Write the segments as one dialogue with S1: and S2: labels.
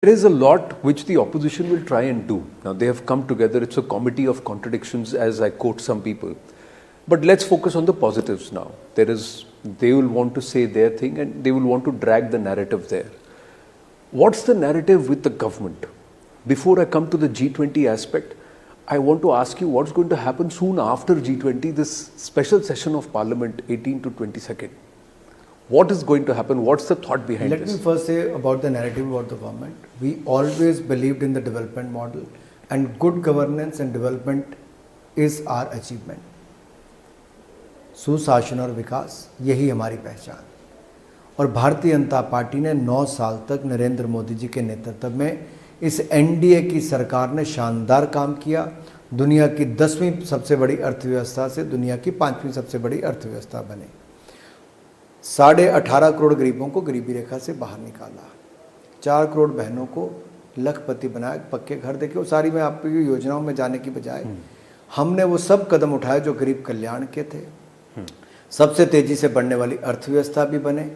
S1: There is a lot which the opposition will try and do. Now they have come together, it's a committee of contradictions as I quote some people. But let's focus on the positives now. They will want to say their thing and they will want to drag the narrative there. What's the narrative with the government? Before I come to the G20 aspect, I want to ask you what's going to happen soon after G20, this special session of Parliament 18 to 22nd. What is going to happen? What's the thought behind this?
S2: Let me first say about the narrative about the government. We always believed in the development model and good governance and development is our achievement. सुशासन और विकास यही हमारी पहचान। और Bharatiya Janata party ने 9 साल तक नरेंद्र मोदी जी के नेतृत्व में इस एनडीए की सरकार ने शानदार काम किया। दुनिया की 10वीं सबसे बड़ी अर्थव्यवस्था से दुनिया की 5वीं सबसे बड़ी अर्थव्यवस्था बने। 18.5 करोड़ गरीबों को गरीबी रेखा से बाहर निकाला। 4 करोड़ बहनों को लखपति बनाया, पक्के घर देखे। वो सारी मैं आपकी योजनाओं में जाने की बजाय हमने वो सब कदम उठाए जो गरीब कल्याण के थे। सबसे तेजी से बढ़ने वाली अर्थव्यवस्था भी बने।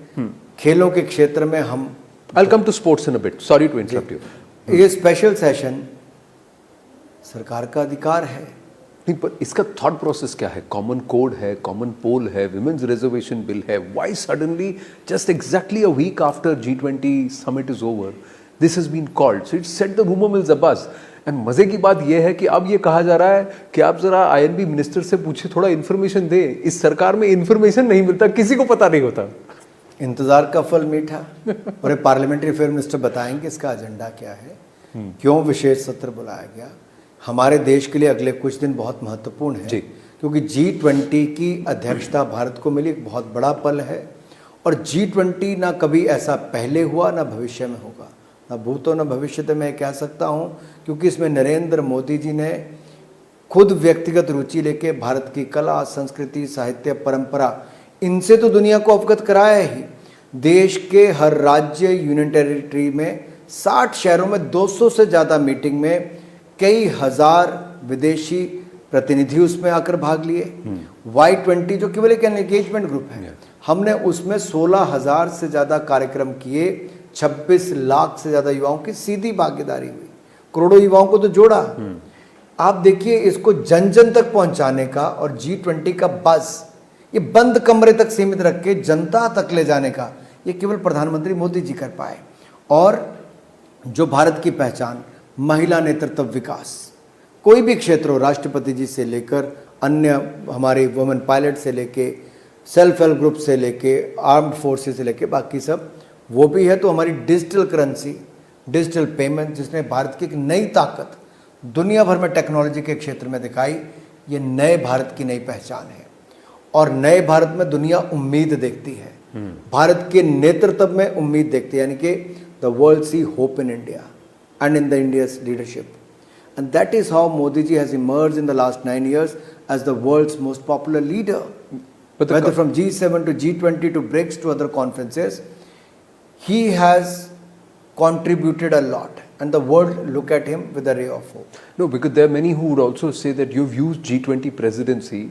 S2: खेलों के क्षेत्र में हम
S1: I'll come to sports in a bit. Sorry to interrupt you.
S2: ये स्पेशल सेशन सरकार का अधिकार है।
S1: नहीं, पर इसका थॉट प्रोसेस क्या है? कॉमन कोड है, कॉमन पोल है, विमेन्स रिजर्वेशन बिल है. Why suddenly just exactly a week after G20 summit is over this has been called? So it's set the rumour mills abuzz. And मजे की बात यह है कि अब ये कहा जा रहा है कि आप जरा आईएनबी मिनिस्टर से पूछे, थोड़ा इन्फॉर्मेशन दे. इस सरकार में इन्फॉर्मेशन नहीं मिलता, किसी को पता नहीं होता.
S2: इंतजार का फल मीठा. और पार्लियामेंट्री अफेयर मिनिस्टर बताएंगे इसका एजेंडा क्या है, क्यों विशेष सत्र बुलाया गया. हमारे देश के लिए अगले कुछ दिन बहुत महत्वपूर्ण है क्योंकि G20 की अध्यक्षता भारत को मिली. एक बहुत बड़ा पल है. और G20 ना कभी ऐसा पहले हुआ ना भविष्य में होगा, ना भूतो ना भविष्य तो मैं कह सकता हूँ, क्योंकि इसमें नरेंद्र मोदी जी ने खुद व्यक्तिगत रुचि लेके भारत की कला, संस्कृति, साहित्य, परंपरा, इनसे तो दुनिया को अवगत कराया ही. देश के हर राज्य, यूनियन टेरिटरी में 60 शहरों में 200 से ज़्यादा मीटिंग में कई हजार विदेशी प्रतिनिधि उसमें आकर भाग लिए. Y20 जो केवल एक एंगेजमेंट ग्रुप है, हमने उसमें 16,000 से ज़्यादा कार्यक्रम किए. 26 लाख से ज़्यादा युवाओं की सीधी भागीदारी हुई. करोड़ों युवाओं को तो जोड़ा. आप देखिए, इसको जन जन तक पहुंचाने का और G20 का बस ये बंद कमरे तक सीमित रख के जनता तक ले जाने का ये केवल प्रधानमंत्री मोदी जी कर पाए. और जो भारत की पहचान, महिला नेतृत्व, विकास, कोई भी क्षेत्र हो, राष्ट्रपति जी से लेकर अन्य हमारे वुमेन पायलट से लेके सेल्फ हेल्प ग्रुप से लेके आर्म्ड फोर्सेस से लेके बाकी सब, वो भी है. तो हमारी डिजिटल करेंसी, डिजिटल पेमेंट, जिसने भारत की एक नई ताकत दुनिया भर में टेक्नोलॉजी के क्षेत्र में दिखाई, ये नए भारत की नई पहचान है. और नए भारत में दुनिया उम्मीद देखती है, भारत के नेतृत्व में उम्मीद देखती है. यानी कि the world see hope in India and in the India's leadership. And that is how Modi ji has emerged in the last 9 years as the world's most popular leader. Whether from G7 to G20 to BRICS to other conferences, he has contributed a lot and the world look at him with a ray of hope.
S1: No, because there are many who would also say that you've used G20 presidency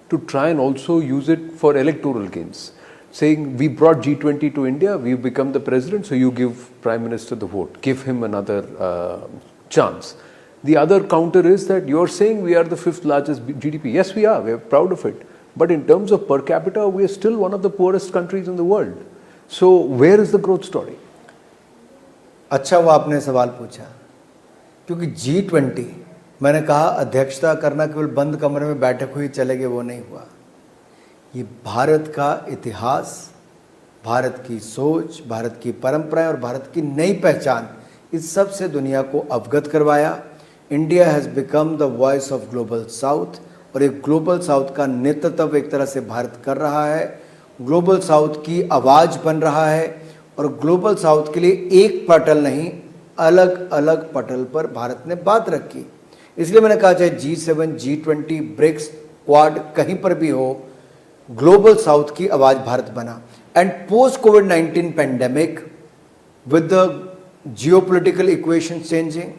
S1: to try and also use it for electoral gains. Saying we brought G20 to India, we've become the president, so you give Prime Minister the vote, give him another chance. The other counter is that you're saying we are the 5th largest GDP. Yes, we are. We're proud of it. But in terms of per capita, we are still one of the poorest countries in the world. So where is the growth story?
S2: अच्छा वो आपने सवाल पूछा, क्योंकि G20 मैंने कहा अध्यक्षता करना केवल बंद कमरे में बैठक हुई चले गए, वो नहीं हुआ. ये भारत का इतिहास, भारत की सोच, भारत की परंपराएं और भारत की नई पहचान, इस सब से दुनिया को अवगत करवाया. India has become the voice of global south. और एक ग्लोबल साउथ का नेतृत्व एक तरह से भारत कर रहा है. ग्लोबल साउथ की आवाज़ बन रहा है. और ग्लोबल साउथ के लिए एक पटल नहीं, अलग अलग पटल पर भारत ने बात रखी. इसलिए मैंने कहा, चाहे G7, G20, ब्रिक्स, क्वाड, कहीं पर भी हो, ग्लोबल साउथ की आवाज भारत बना. एंड पोस्ट कोविड-19 pandemic, with the geopolitical equation changing,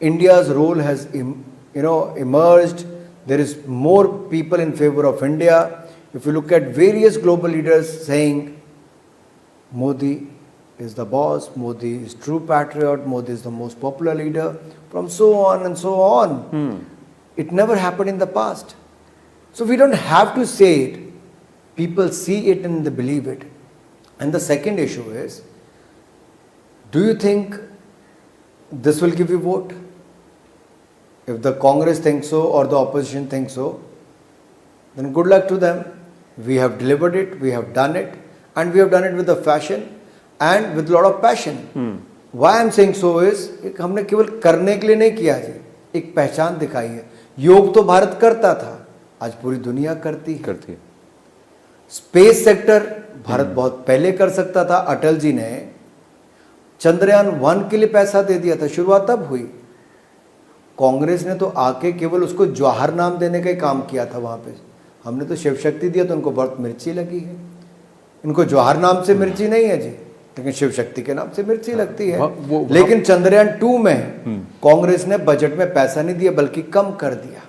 S2: India's role has emerged. There is more people in favor of India. If you look at various global leaders saying Modi is the boss, Modi is true patriot, Modi is the most popular leader, from so on and so on. It never happened in the past. So we don't have to say it. People see it and they believe it. And the second issue is, do you think this will give you vote? If the Congress thinks so or the opposition thinks so, then good luck to them. We have delivered it, we have done it, and we have done it with a fashion and with a lot of passion. Why I am saying so is, हमने केवल करने के लिए नहीं किया जी, एक पहचान दिखाई है. योग तो भारत करता था, आज पूरी दुनिया करती है. स्पेस सेक्टर भारत बहुत पहले कर सकता था. अटल जी ने चंद्रयान 1 के लिए पैसा दे दिया था, शुरुआत तब हुई. कांग्रेस ने तो आके केवल उसको जवाहर नाम देने का ही काम किया था वहां पे. हमने तो शिव शक्ति दिया तो उनको बहुत मिर्ची लगी है. इनको जवाहर नाम से मिर्ची नहीं है जी, लेकिन शिव शक्ति के नाम से मिर्ची लगती है. लेकिन चंद्रयान 2 में कांग्रेस ने बजट में पैसा नहीं दिया बल्कि कम कर दिया.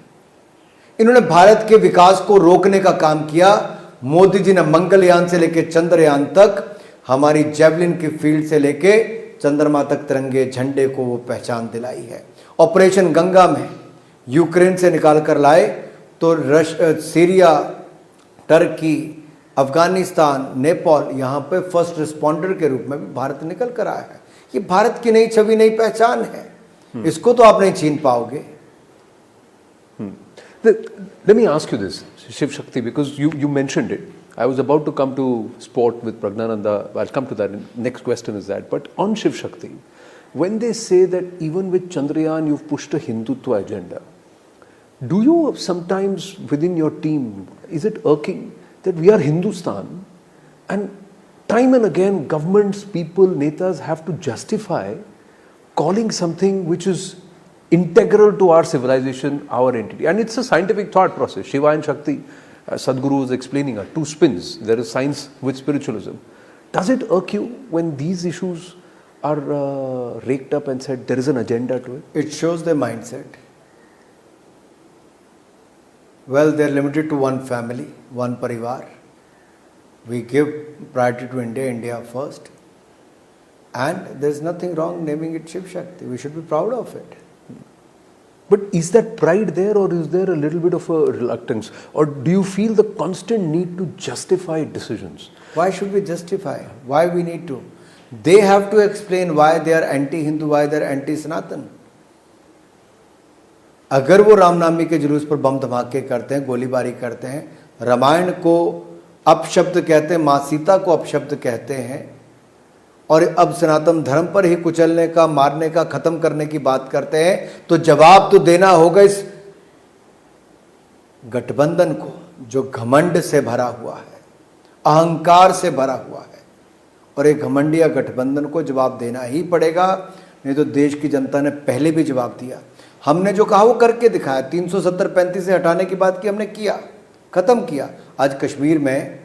S2: इन्होंने भारत के विकास को रोकने का काम किया. मोदी जी ने मंगलयान से लेके चंद्रयान तक हमारी जेवलिन की फील्ड से लेके चंद्रमा तक तिरंगे झंडे को वो पहचान दिलाई है. ऑपरेशन गंगा में यूक्रेन से निकाल कर लाए तो सीरिया, टर्की, अफगानिस्तान, नेपाल, यहाँ पे फर्स्ट रिस्पॉन्डर के रूप में भी भारत निकल कर आया है. ये भारत की नई छवि, नई पहचान है. इसको तो आप नहीं छीन पाओगे.
S1: Let me ask you this, Shiv Shakti, because you mentioned it. I was about to come to sport with Pragnananda. I'll come to that. Next question is that. But on Shiv Shakti, when they say that even with Chandrayaan you've pushed a Hindutva agenda, do you sometimes within your team, is it irking that we are Hindustan and time and again governments, people, netas have to justify calling something which is integral to our civilization, our entity? And it's a scientific thought process. Shiva and Shakti, Sadhguru was explaining, are two spins. There is science with spiritualism. Does it irk you when these issues are raked up and said there is an agenda to it?
S2: It shows their mindset. Well, they're limited to one family, one parivar. We give priority to India, India first. And there's nothing wrong naming it Shiv Shakti. We should be proud of it.
S1: But is that pride there, or is there a little bit of a reluctance? Or do you feel the constant need to justify decisions?
S2: Why should we justify? Why we need to? They have to explain why they are anti-Hindu, why they are anti-Sanatan. अगर वो रामनामी के जुलूस पर बम धमाके करते हैं, गोलीबारी करते हैं, रामायण को अपशब्द कहते हैं, माँ सीता को अपशब्द कहते हैं, और अब सनातन धर्म पर ही कुचलने का, मारने का, खत्म करने की बात करते हैं, तो जवाब तो देना होगा इस गठबंधन को जो घमंड से भरा हुआ है, अहंकार से भरा हुआ है. और एक घमंडिया गठबंधन को जवाब देना ही पड़ेगा, नहीं तो देश की जनता ने पहले भी जवाब दिया. हमने जो कहा वो करके दिखाया. 370-35 से हटाने की बात की, हमने किया, खत्म किया. आज कश्मीर में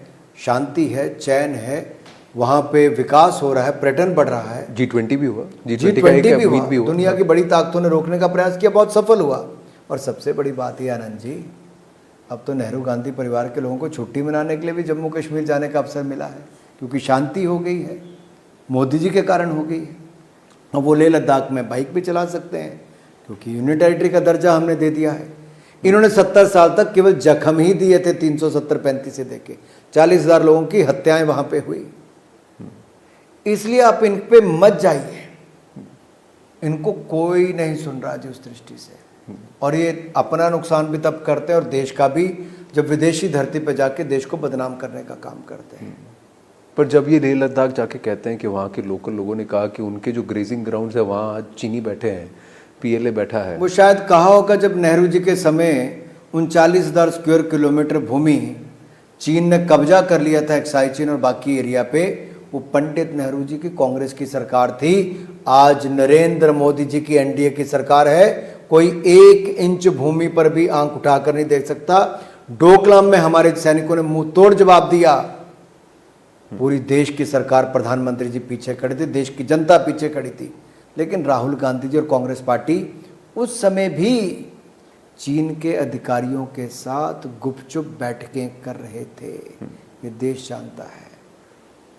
S2: शांति है, चैन है, वहाँ पे विकास हो रहा है, पर्यटन बढ़ रहा है.
S1: G20 भी हुआ,
S2: G20 भी हुआ. दुनिया की बड़ी ताकतों ने रोकने का प्रयास किया, बहुत सफल हुआ. और सबसे बड़ी बात है आनंद जी, अब तो नेहरू गांधी परिवार के लोगों को छुट्टी मनाने के लिए भी जम्मू कश्मीर जाने का अवसर मिला है, क्योंकि शांति हो गई है, मोदी जी के कारण हो गई है. अब वो लेह लद्दाख में बाइक भी चला सकते हैं, क्योंकि यूनियन टेरिटरी का दर्जा हमने दे दिया है. इन्होंने 70 साल तक केवल जख्म ही दिए थे 370-35 से देके. 40,000 लोगों की हत्याएं वहां पे हुई. इसलिए आप इन पे मत जाइए, इनको कोई नहीं सुन रहा जी उस दृष्टि से. और ये अपना नुकसान भी तब करते हैं और देश का भी, जब विदेशी धरती पर जाके देश को बदनाम करने का काम करते हैं.
S1: पर जब ये लेह लद्दाख जाके कहते हैं कि वहाँ के लोकल लोगों ने कहा कि उनके जो ग्रेजिंग ग्राउंड्स है वहाँ आज चीनी बैठे हैं, पीएलए बैठा है, वो
S2: शायद कहा होगा जब नेहरू जी के समय 39,000 स्क्वायर किलोमीटर भूमि चीन ने कब्जा कर लिया था, एक्साई चीन और बाकी एरिया पे. वो पंडित नेहरू जी की कांग्रेस की सरकार थी. आज नरेंद्र मोदी जी की एनडीए की सरकार है. कोई 1 इंच भूमि पर भी आंख उठाकर नहीं देख सकता. डोकलाम में हमारे सैनिकों ने मुंह तोड़ जवाब दिया. पूरी देश की सरकार, प्रधानमंत्री जी पीछे खड़े थे, देश की जनता पीछे खड़ी थी. लेकिन राहुल गांधी जी और कांग्रेस पार्टी उस समय भी चीन के अधिकारियों के साथ गुपचुप बैठकें कर रहे थे. ये देश जानता है.